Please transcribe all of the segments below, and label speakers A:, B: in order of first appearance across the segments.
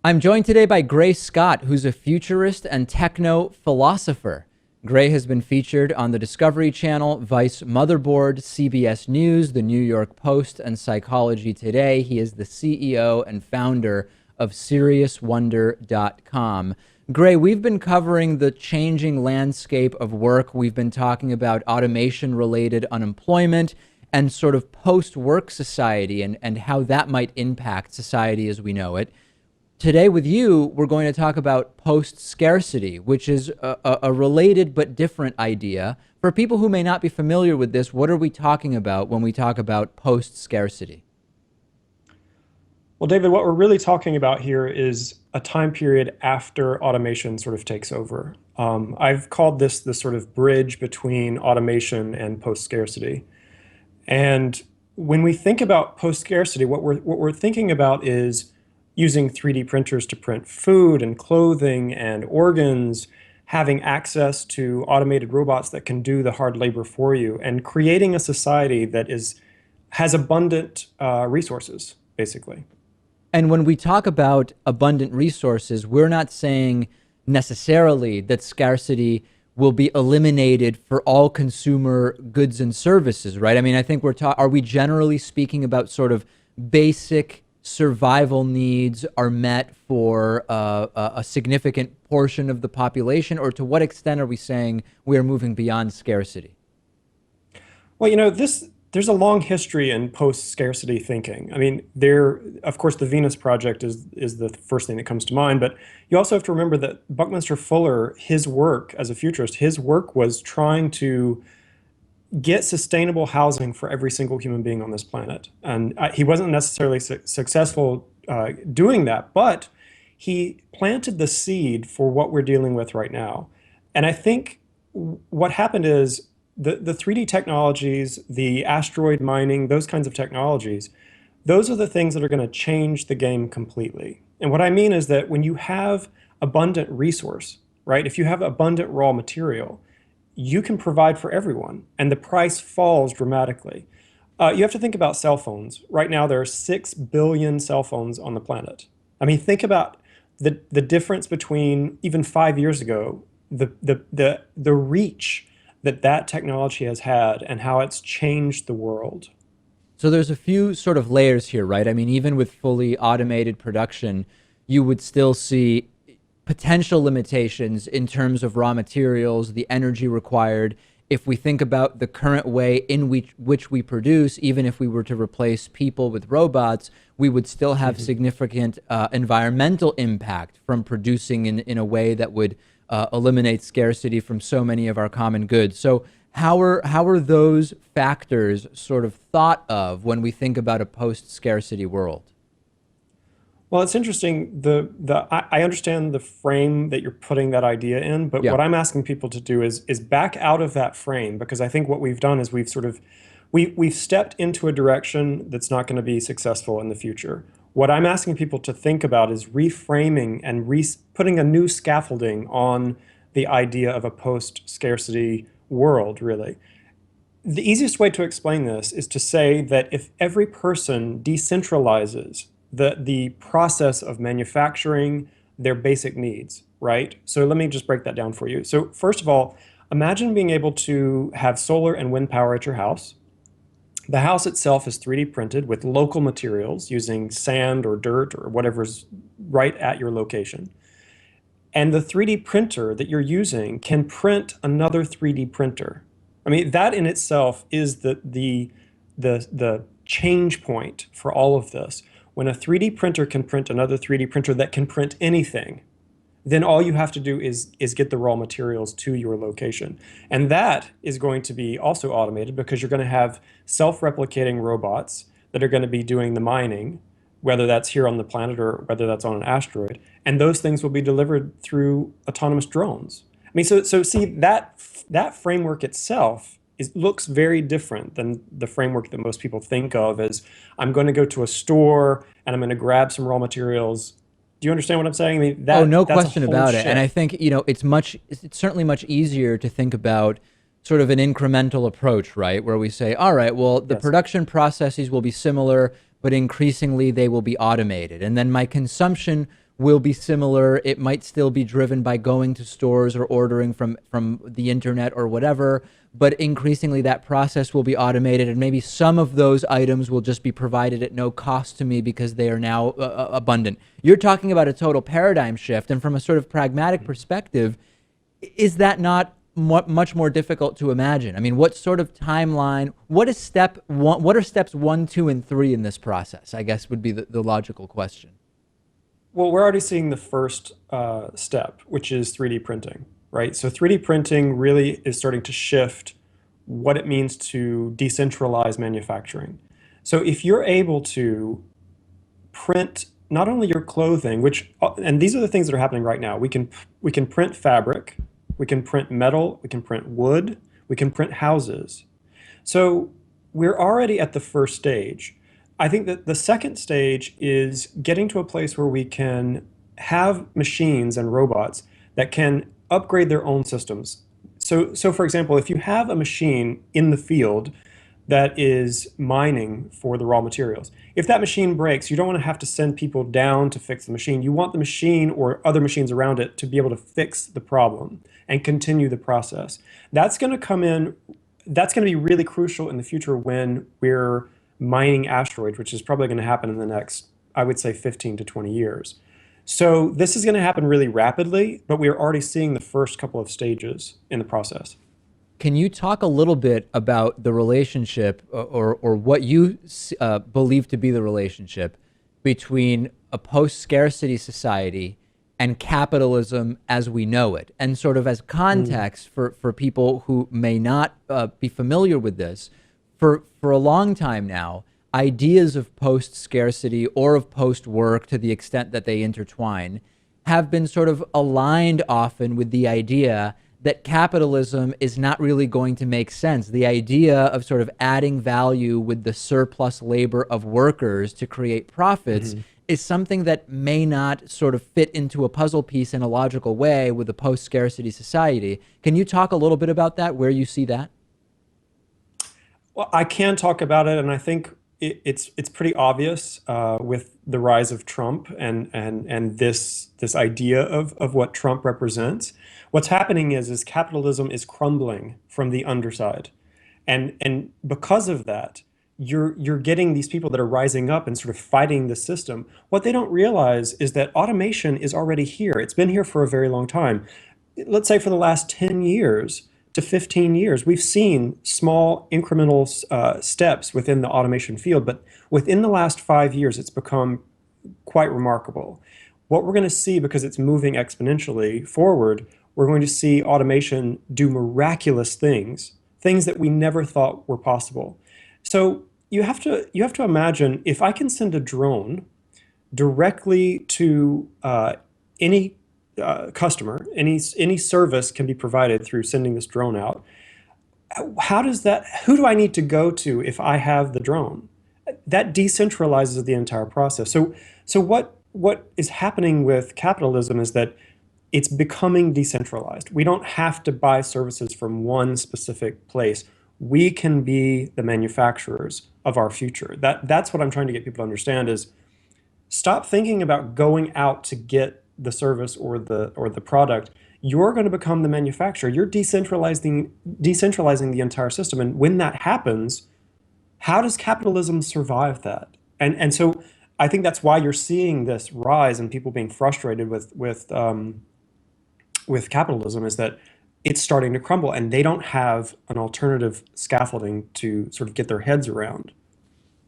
A: I'm joined today by Gray Scott, who's a futurist and techno-philosopher. Gray has been featured on the Discovery Channel, Vice Motherboard, CBS News, The New York Post, and Psychology Today. He is the CEO and founder of SeriousWonder.com. Gray, we've been covering the changing landscape of work. We've been talking about automation-related unemployment and sort of post-work society and how that might impact society as we know it. Today with you, we're going to talk about post-scarcity, which is a related but different idea. For people who may not be familiar with this, what are we talking about when we talk about post-scarcity?
B: Well, David, what we're really talking about here is a time period after automation sort of takes over. I've called this the sort of bridge between automation and post-scarcity. And when we think about post-scarcity, what we're thinking about is using 3D printers to print food and clothing and organs, having access to automated robots that can do the hard labor for you, and creating a society that has abundant resources, basically.
A: And when we talk about abundant resources, we're not saying necessarily that scarcity will be eliminated for all consumer goods and services, right? I mean, I think are we generally speaking about sort of basic survival needs are met for a significant portion of the population, or to what extent are we saying we are moving beyond scarcity?
B: Well, there's a long history in post-scarcity thinking. I mean, of course, the Venus Project is the first thing that comes to mind, but you also have to remember that Buckminster Fuller, his work as a futurist, his work was trying to get sustainable housing for every single human being on this planet. And he wasn't necessarily successful doing that, but he planted the seed for what we're dealing with right now. And I think what happened is the 3D technologies, the asteroid mining, those kinds of technologies, those are the things that are going to change the game completely. And what I mean is that when you have abundant resource, right, if you have abundant raw material, you can provide for everyone, and the price falls dramatically. You have to think about cell phones. Right now, there are 6 billion cell phones on the planet. I mean, think about the difference between even 5 years ago, the reach that technology has had and how it's changed the world.
A: So there's a few sort of layers here, right? I mean, even with fully automated production, you would still see potential limitations in terms of raw materials, the energy required. If we think about the current way in which we produce, even if we were to replace people with robots, we would still have significant environmental impact from producing in a way that would eliminate scarcity from so many of our common goods. So how are those factors sort of thought of when we think about a post-scarcity world?
B: Well, it's interesting. I understand the frame that you're putting that idea in, but
A: Yeah.
B: what I'm asking people to do is back out of that frame, because I think what we've done is we've stepped into a direction that's not going to be successful in the future. What I'm asking people to think about is reframing and putting a new scaffolding on the idea of a post-scarcity world, really. The easiest way to explain this is to say that if every person decentralizes the process of manufacturing their basic needs, right? So let me just break that down for you. So first of all, imagine being able to have solar and wind power at your house. The house itself is 3D printed with local materials using sand or dirt or whatever's right at your location. And the 3D printer that you're using can print another 3D printer. I mean, that in itself is the change point for all of this. When a 3D printer can print another 3D printer that can print anything, then all you have to do is get the raw materials to your location. And that is going to be also automated, because you're going to have self-replicating robots that are going to be doing the mining, whether that's here on the planet or whether that's on an asteroid. And those things will be delivered through autonomous drones. I mean, so see, that framework itself looks very different than the framework that most people think of as, I'm going to go to a store and I'm going to grab some raw materials. Do you understand what I'm saying? I mean,
A: No
B: that's
A: question
B: a whole
A: about it.
B: shift.
A: And I think, it's certainly much easier to think about sort of an incremental approach, right? Where we say, all right, well, the
B: Yes.
A: production processes will be similar, but increasingly they will be automated. And then my consumption will be similar. It might still be driven by going to stores or ordering from the internet or whatever, but increasingly that process will be automated, and maybe some of those items will just be provided at no cost to me because they are now abundant. You're talking about a total paradigm shift, and from a sort of pragmatic perspective, is that not much more difficult to imagine? I mean, what sort of timeline, what is step one, what are steps 1, 2, and 3 in this process, I guess would be the logical question.
B: Well, we're already seeing the first step, which is 3D printing, right? So 3D printing really is starting to shift what it means to decentralize manufacturing. So if you're able to print not only your clothing, which, and these are the things that are happening right now. We can print fabric, we can print metal, we can print wood, we can print houses. So we're already at the first stage. I think that the second stage is getting to a place where we can have machines and robots that can upgrade their own systems. So for example, if you have a machine in the field that is mining for the raw materials, if that machine breaks, you don't want to have to send people down to fix the machine. You want the machine or other machines around it to be able to fix the problem and continue the process. That's going to come in, that's going to be really crucial in the future when we're mining asteroids, which is probably going to happen in the next, I would say, 15 to 20 years. So this is going to happen really rapidly, but we are already seeing the first couple of stages in the process.
A: Can you talk a little bit about the relationship, or what you believe to be the relationship between a post-scarcity society and capitalism as we know it? And sort of as context for people who may not be familiar with this, for a long time now, ideas of post-scarcity or of post-work, to the extent that they intertwine, have been sort of aligned often with the idea that capitalism is not really going to make sense. The idea of sort of adding value with the surplus labor of workers to create profits is something that may not sort of fit into a puzzle piece in a logical way with a post-scarcity society. Can you talk a little bit about that, where you see that?
B: Well, I can talk about it, and I think it's pretty obvious with the rise of Trump and this idea of what Trump represents. What's happening is capitalism is crumbling from the underside, and because of that, you're getting these people that are rising up and sort of fighting the system. What they don't realize is that automation is already here. It's been here for a very long time. Let's say for the last 10 years to 15 years, we've seen small incremental steps within the automation field, but within the last 5 years, it's become quite remarkable. What we're going to see, because it's moving exponentially forward, we're going to see automation do miraculous things, things that we never thought were possible. So you have to imagine, if I can send a drone directly to any customer, any service can be provided through sending this drone out. Who do I need to go to if I have the drone? That decentralizes the entire process. So what is happening with capitalism is that it's becoming decentralized. We don't have to buy services from one specific place. We can be the manufacturers of our future. That's what I'm trying to get people to understand is, stop thinking about going out to get the service or the product. You're going to become the manufacturer. You're decentralizing the entire system. And when that happens, how does capitalism survive that? And so I think that's why you're seeing this rise and people being frustrated with capitalism, is that it's starting to crumble and they don't have an alternative scaffolding to sort of get their heads around.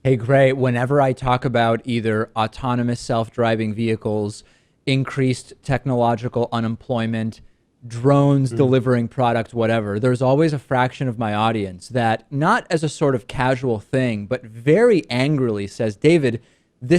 A: Hey, Gray, whenever I talk about either autonomous self-driving vehicles, increased technological unemployment, drones delivering product, whatever, there's always a fraction of my audience that, not as a sort of casual thing, but very angrily says, David,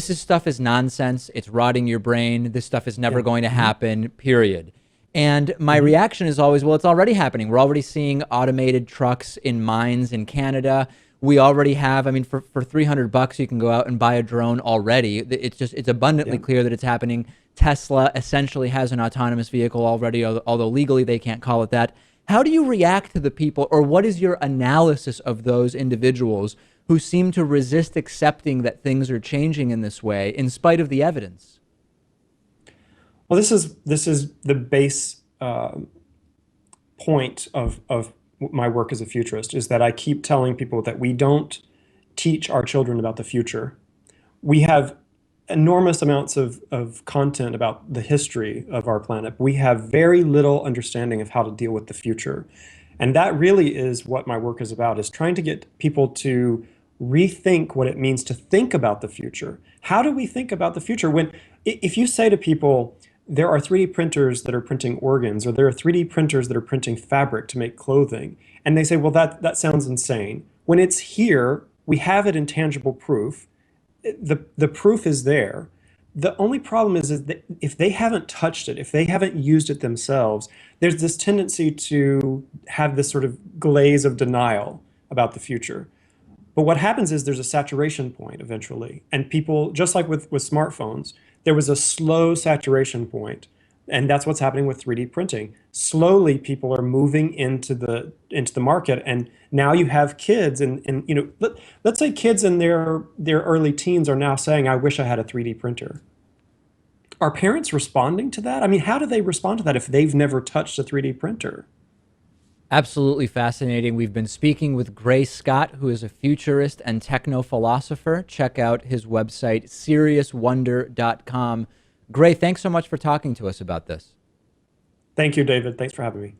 A: stuff is nonsense. It's rotting your brain. This stuff is never going to happen, period. And my reaction is always, well, it's already happening. We're already seeing automated trucks in mines in Canada. We already have, I mean, for $300, you can go out and buy a drone already. It's abundantly clear that it's happening. Tesla essentially has an autonomous vehicle already, although legally they can't call it that. How do you react to the people, or what is your analysis of those individuals who seem to resist accepting that things are changing in this way in spite of the evidence?
B: Well, this is the base point of my work as a futurist, is that I keep telling people that we don't teach our children about the future. We have enormous amounts of content about the history of our planet. We have very little understanding of how to deal with the future. And that really is what my work is about, is trying to get people to rethink what it means to think about the future. How do we think about the future? If you say to people, there are 3D printers that are printing organs, or there are 3D printers that are printing fabric to make clothing, and they say, well, that sounds insane. When it's here, we have it in tangible proof. The proof is there. The only problem is that if they haven't touched it, if they haven't used it themselves, there's this tendency to have this sort of glaze of denial about the future. But what happens is there's a saturation point eventually. And people, just like with smartphones, there was a slow saturation point. And that's what's happening with 3D printing. Slowly, people are moving into the market, and now you have kids, and let's say kids in their early teens are now saying, "I wish I had a 3D printer." Are parents responding to that? I mean, how do they respond to that if they've never touched a 3D printer?
A: Absolutely fascinating. We've been speaking with Gray Scott, who is a futurist and techno-philosopher. Check out his website, seriouswonder.com. Gray, thanks so much for talking to us about this.
B: Thank you, David. Thanks for having me.